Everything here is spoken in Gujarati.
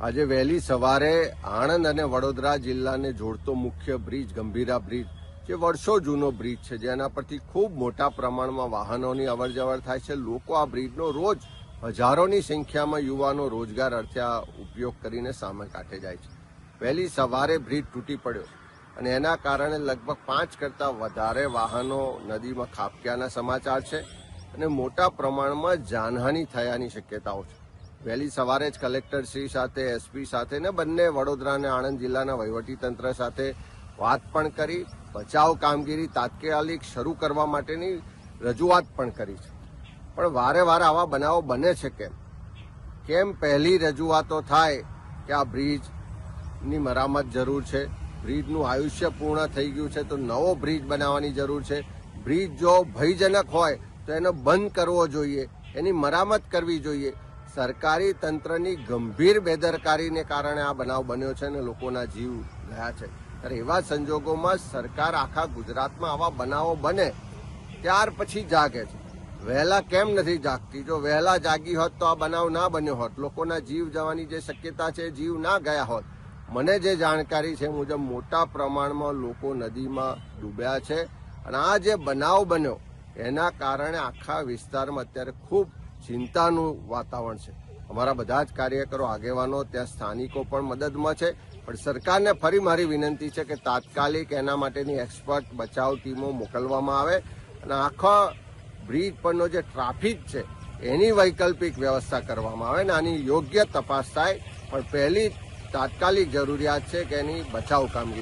આજે વહેલી સવારે આણંદ અને વડોદરા જિલ્લાને જોડતો મુખ્ય બ્રિજ ગંભીરા બ્રિજ, જે વર્ષો જૂનો બ્રિજ છે, જેના પરથી ખૂબ મોટા પ્રમાણમાં વાહનોની અવરજવર થાય છે. લોકો આ બ્રિજનો રોજ હજારોની સંખ્યામાં યુવાનો રોજગાર અર્થે આ ઉપયોગ કરીને સામે કાંઠે જાય છે. વહેલી સવારે બ્રિજ તૂટી પડ્યો અને એના કારણે લગભગ 5 કરતાં વધારે વાહનો નદીમાં ખાબક્યાના સમાચાર છે અને મોટા પ્રમાણમાં જાનહાનિ થયાની શક્યતાઓ છે. વહેલી સવારે જ કલેક્ટરશ્રી સાથે, એસપી સાથે ને બંને વડોદરા અને આણંદ જિલ્લાના વહીવટીતંત્ર સાથે વાત પણ કરી, બચાવ કામગીરી તાત્કાલિક શરૂ કરવા માટેની રજૂઆત પણ કરી છે. પણ વારે વારે આવા બનાવો બને છે કેમ? પહેલી રજૂઆતો થાય કે આ બ્રિજની મરામત જરૂર છે, બ્રિજનું આયુષ્ય પૂર્ણ થઈ ગયું છે તો નવો બ્રિજ બનાવવાની જરૂર છે. બ્રિજ જો ભયજનક હોય તો એને બંધ કરવો જોઈએ, એની મરામત કરવી જોઈએ. સરકારી તંત્રની ગંભીર બેદરકારીને કારણે આ બનાવ બન્યો છે અને લોકોના જીવ ગયા છે. ત્યારે એવા સંજોગોમાં સરકાર આખા ગુજરાતમાં આવા બનાવો બને ત્યાર પછી જાગે છે. વહેલા કેમ નથી જાગતી? જો વહેલા જાગી હોત તો આ બનાવ ના બન્યો હોત, લોકોના જીવ જવાની જે શક્યતા છે, જીવ ના ગયા હોત. મને જે જાણકારી છે મુજબ મોટા પ્રમાણમાં લોકો નદીમાં ડૂબ્યા છે અને આ જે બનાવ બન્યો એના કારણે આખા વિસ્તારમાં અત્યારે ખૂબ ચિંતાનું વાતાવરણ છે. અમારા બધા જ કાર્યકરો, આગેવાનો, ત્યાં સ્થાનિકો પણ મદદમાં છે. પણ સરકારને ફરી મારી વિનંતી છે કે તાત્કાલિક એના માટેની એક્સપર્ટ બચાવ ટીમો મોકલવામાં આવે અને આખા બ્રિજ પરનો જે ટ્રાફિક છે એની વૈકલ્પિક વ્યવસ્થા કરવામાં આવે અને આની યોગ્ય તપાસ થાય. પણ પહેલી તાત્કાલિક જરૂરિયાત છે કે એની બચાવ કામગીરી